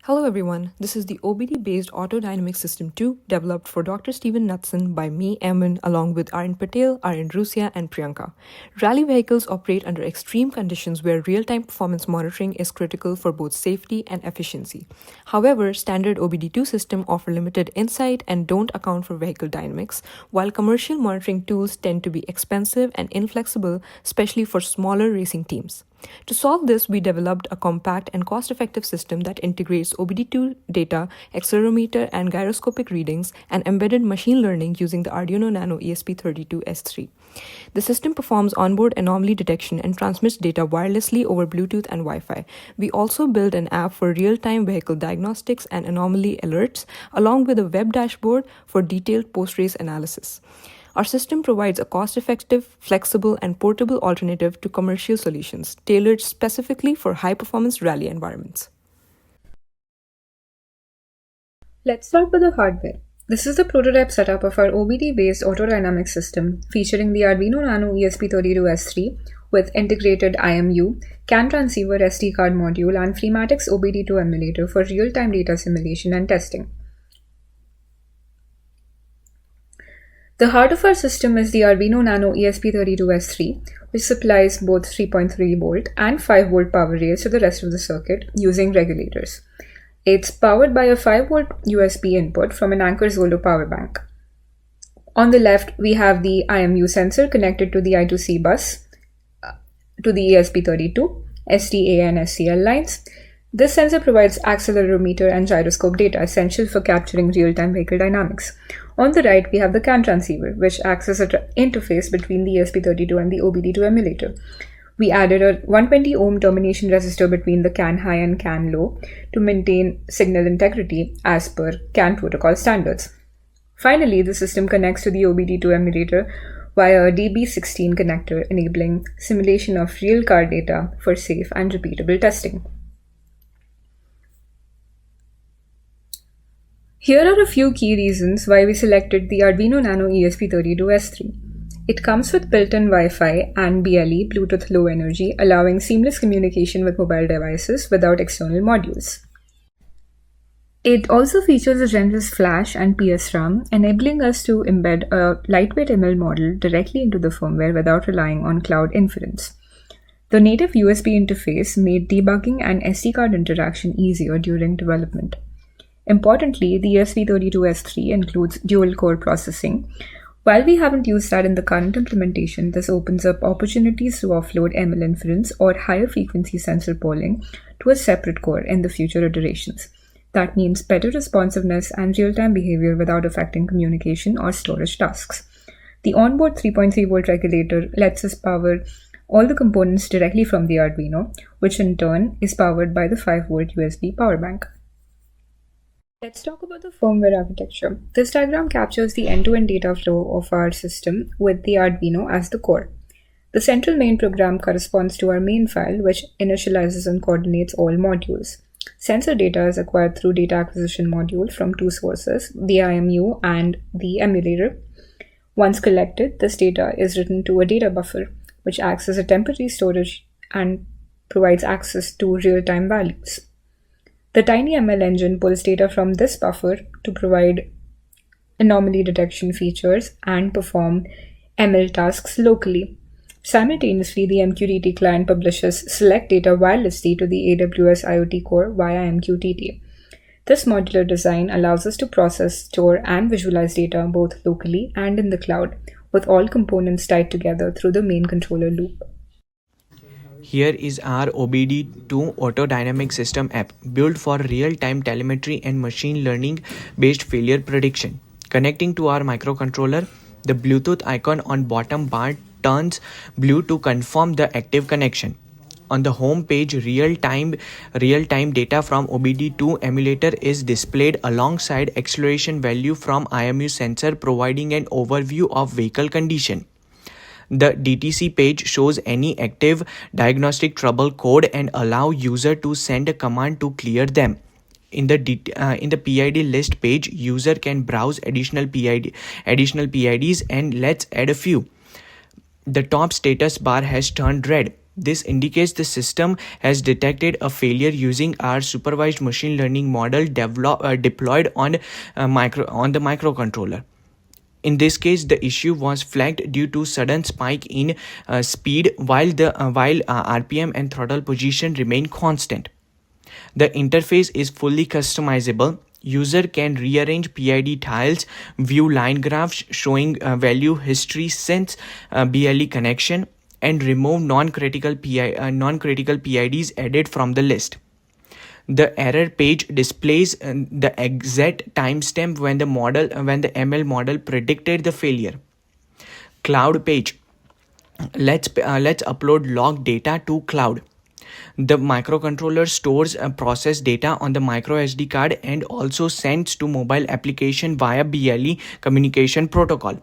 Hello everyone, this is the OBD-based Autodynamic System 2 developed for Dr. Stephen Knudsen by me, Aiman, along with Aryan Patel, Aryan Rusia, and Priyanka. Rally vehicles operate under extreme conditions where real-time performance monitoring is critical for both safety and efficiency. However, standard OBD2 systems offer limited insight and don't account for vehicle dynamics, while commercial monitoring tools tend to be expensive and inflexible, especially for smaller racing teams. To solve this, we developed a compact and cost-effective system that integrates OBD2 data, accelerometer, and gyroscopic readings, and embedded machine learning using the Arduino Nano ESP32S3. The system performs onboard anomaly detection and transmits data wirelessly over Bluetooth and Wi-Fi. We also built an app for real-time vehicle diagnostics and anomaly alerts, along with a web dashboard for detailed post-race analysis. Our system provides a cost-effective, flexible, and portable alternative to commercial solutions, tailored specifically for high-performance rally environments. Let's start with the hardware. This is the prototype setup of our OBD-based autodynamic system, featuring the Arduino Nano ESP32S3 with integrated IMU, CAN transceiver SD card module, and Freematics OBD2 emulator for real-time data simulation and testing. The heart of our system is the Arduino Nano ESP32S3, which supplies both 3.3 volt and 5 volt power rails to the rest of the circuit using regulators. It's powered by a 5 volt USB input from an Anker Zolo power bank. On the left, we have the IMU sensor connected to the I2C bus to the ESP32, SDA and SCL lines. This sensor provides accelerometer and gyroscope data essential for capturing real-time vehicle dynamics. On the right, we have the CAN transceiver, which acts as an interface between the ESP32 and the OBD2 emulator. We added a 120 ohm termination resistor between the CAN high and CAN low to maintain signal integrity as per CAN protocol standards. Finally, the system connects to the OBD2 emulator via a DB16 connector, enabling simulation of real car data for safe and repeatable testing. Here are a few key reasons why we selected the Arduino Nano ESP32S3. It comes with built-in Wi-Fi and BLE Bluetooth Low Energy, allowing seamless communication with mobile devices without external modules. It also features a generous flash and PSRAM, enabling us to embed a lightweight ML model directly into the firmware without relying on cloud inference. The native USB interface made debugging and SD card interaction easier during development. Importantly, the ESP32S3 includes dual-core processing. While we haven't used that in the current implementation, this opens up opportunities to offload ML inference or higher frequency sensor polling to a separate core in the future iterations. That means better responsiveness and real-time behavior without affecting communication or storage tasks. The onboard 3.3 volt regulator lets us power all the components directly from the Arduino, which in turn is powered by the 5 volt USB power bank. Let's talk about the firmware architecture. This diagram captures the end-to-end data flow of our system with the Arduino as the core. The central main program corresponds to our main file, which initializes and coordinates all modules. Sensor data is acquired through data acquisition module from two sources, the IMU and the emulator. Once collected, this data is written to a data buffer, which acts as a temporary storage and provides access to real-time values. The TinyML engine pulls data from this buffer to provide anomaly detection features and perform ML tasks locally. Simultaneously, the MQTT client publishes select data wirelessly to the AWS IoT core via MQTT. This modular design allows us to process, store, and visualize data both locally and in the cloud, with all components tied together through the main controller loop. Here is our OBD2 Autodynamic System app, built for real-time telemetry and machine learning-based failure prediction. Connecting to our microcontroller, the Bluetooth icon on bottom bar turns blue to confirm the active connection. On the home page, real-time data from OBD2 emulator is displayed alongside acceleration value from IMU sensor, providing an overview of vehicle condition. The DTC page shows any active diagnostic trouble code and allow user to send a command to clear them. In the PID list page, user can browse additional PIDs, and let's add a few. The top status bar has turned red. This indicates the system has detected a failure using our supervised machine learning model deployed on the microcontroller. In this case, the issue was flagged due to sudden spike in speed while RPM and throttle position remain constant. The interface is fully customizable. User can rearrange PID tiles, view line graphs showing value history since BLE connection, and remove non-critical PIDs added from the list. The error page displays the exact timestamp when the ML model predicted the failure. Cloud page. Let's upload log data to cloud. The microcontroller stores process data on the micro SD card and also sends to mobile application via BLE communication protocol.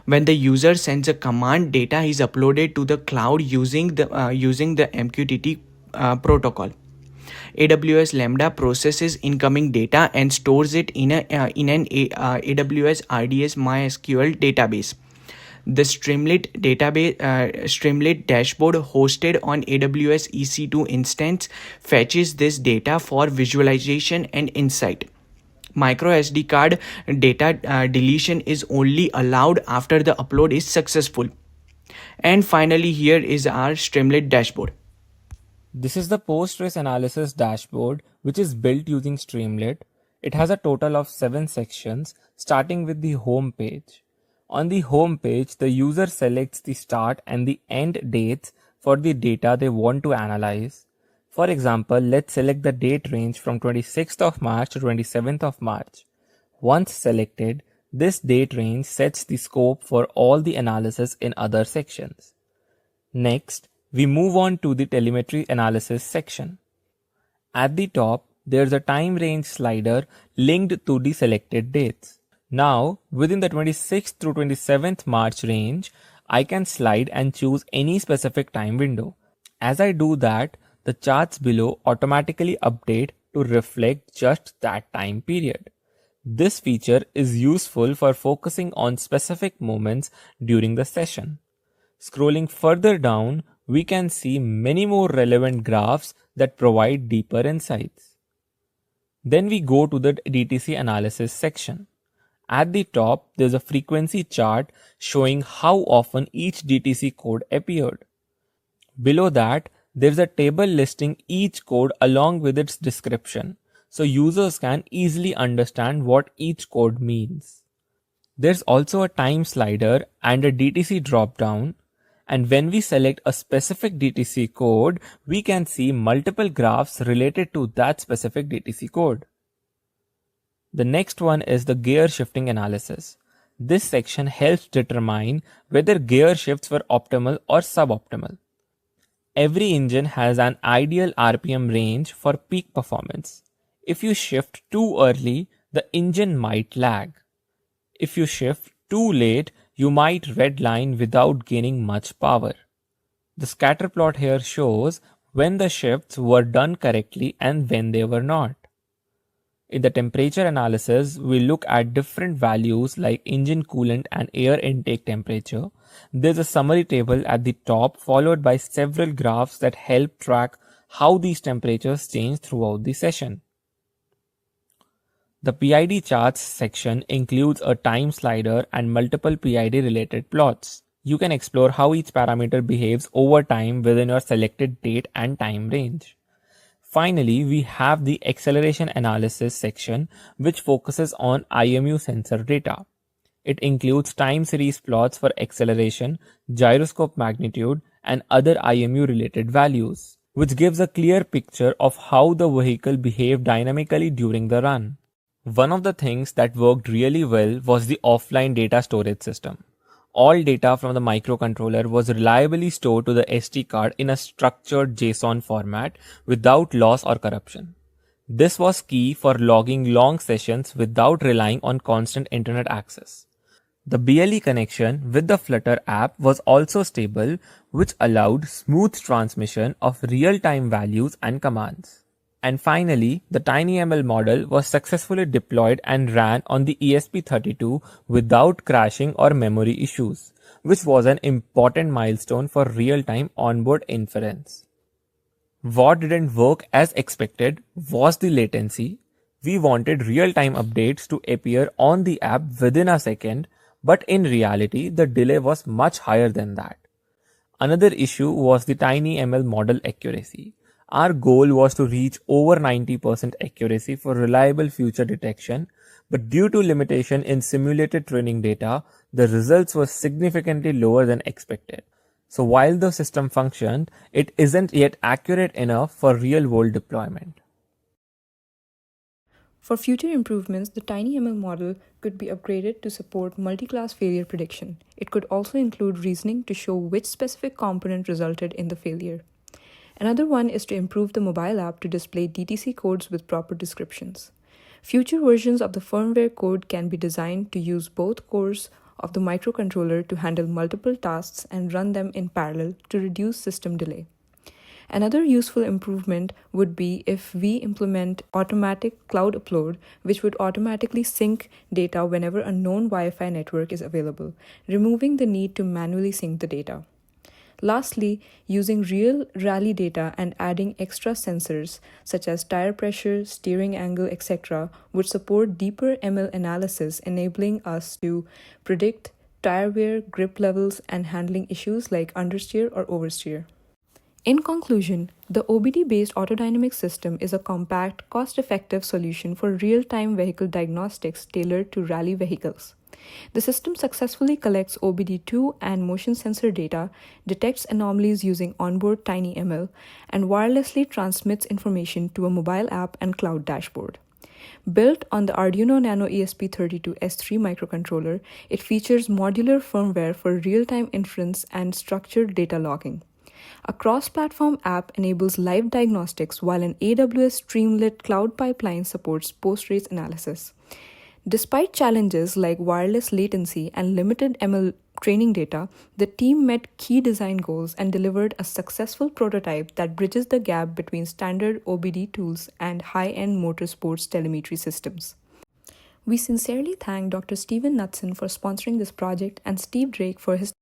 When the user sends a command, data is uploaded to the cloud using the MQTT protocol. AWS Lambda processes incoming data and stores it in an AWS RDS MySQL database. The Streamlit dashboard hosted on AWS EC2 instance fetches this data for visualization and insight. Micro SD card data deletion is only allowed after the upload is successful. And finally, here is our Streamlit dashboard. This is the post-race analysis dashboard, which is built using Streamlit. It has a total of 7 sections, starting with the home page. On the home page, the user selects the start and the end dates for the data they want to analyze. For example, let's select the date range from 26th of March to 27th of March. Once selected, this date range sets the scope for all the analysis in other sections. Next, we move on to the telemetry analysis section. At the top, there's a time range slider linked to the selected dates. Now, within the 26th through 27th March range, I can slide and choose any specific time window. As I do that, the charts below automatically update to reflect just that time period. This feature is useful for focusing on specific moments during the session. Scrolling further down, we can see many more relevant graphs that provide deeper insights. Then we go to the DTC analysis section. At the top, there's a frequency chart showing how often each DTC code appeared. Below that, there's a table listing each code along with its description, so users can easily understand what each code means. There's also a time slider and a DTC drop-down, and when we select a specific DTC code, we can see multiple graphs related to that specific DTC code. The next one is the gear shifting analysis. This section helps determine whether gear shifts were optimal or suboptimal. Every engine has an ideal RPM range for peak performance. If you shift too early, the engine might lag. If you shift too late, you might redline without gaining much power. The scatter plot here shows when the shifts were done correctly and when they were not. In the temperature analysis, we look at different values like engine coolant and air intake temperature. There's a summary table at the top followed by several graphs that help track how these temperatures change throughout the session. The PID charts section includes a time slider and multiple PID related plots. You can explore how each parameter behaves over time within your selected date and time range. Finally, we have the acceleration analysis section, which focuses on IMU sensor data. It includes time series plots for acceleration, gyroscope magnitude, and other IMU related values, which gives a clear picture of how the vehicle behaved dynamically during the run. One of the things that worked really well was the offline data storage system. All data from the microcontroller was reliably stored to the SD card in a structured JSON format without loss or corruption. This was key for logging long sessions without relying on constant internet access. The BLE connection with the Flutter app was also stable, which allowed smooth transmission of real-time values and commands. And finally, the TinyML model was successfully deployed and ran on the ESP32 without crashing or memory issues. which was an important milestone for real-time onboard inference. What didn't work as expected was the latency. We wanted real-time updates to appear on the app within a second, but in reality, the delay was much higher than that. Another issue was the TinyML model accuracy. Our goal was to reach over 90% accuracy for reliable future detection, but due to limitation in simulated training data, the results were significantly lower than expected. So while the system functioned, it isn't yet accurate enough for real-world deployment. For future improvements, the TinyML model could be upgraded to support multi-class failure prediction. It could also include reasoning to show which specific component resulted in the failure. Another one is to improve the mobile app to display DTC codes with proper descriptions. Future versions of the firmware code can be designed to use both cores of the microcontroller to handle multiple tasks and run them in parallel to reduce system delay. Another useful improvement would be if we implement automatic cloud upload, which would automatically sync data whenever a known Wi-Fi network is available, removing the need to manually sync the data. Lastly, using real rally data and adding extra sensors such as tire pressure, steering angle, etc. would support deeper ML analysis, enabling us to predict tire wear, grip levels, and handling issues like understeer or oversteer. In conclusion, the OBD-based autodynamic system is a compact, cost-effective solution for real-time vehicle diagnostics tailored to rally vehicles. The system successfully collects OBD2 and motion sensor data, detects anomalies using onboard TinyML, and wirelessly transmits information to a mobile app and cloud dashboard. Built on the Arduino Nano ESP32S3 microcontroller, it features modular firmware for real-time inference and structured data logging. A cross-platform app enables live diagnostics, while an AWS Streamlit cloud pipeline supports post-race analysis. Despite challenges like wireless latency and limited ML training data, the team met key design goals and delivered a successful prototype that bridges the gap between standard OBD tools and high-end motorsports telemetry systems. We sincerely thank Dr. Steven Knudsen for sponsoring this project and Steve Drake for his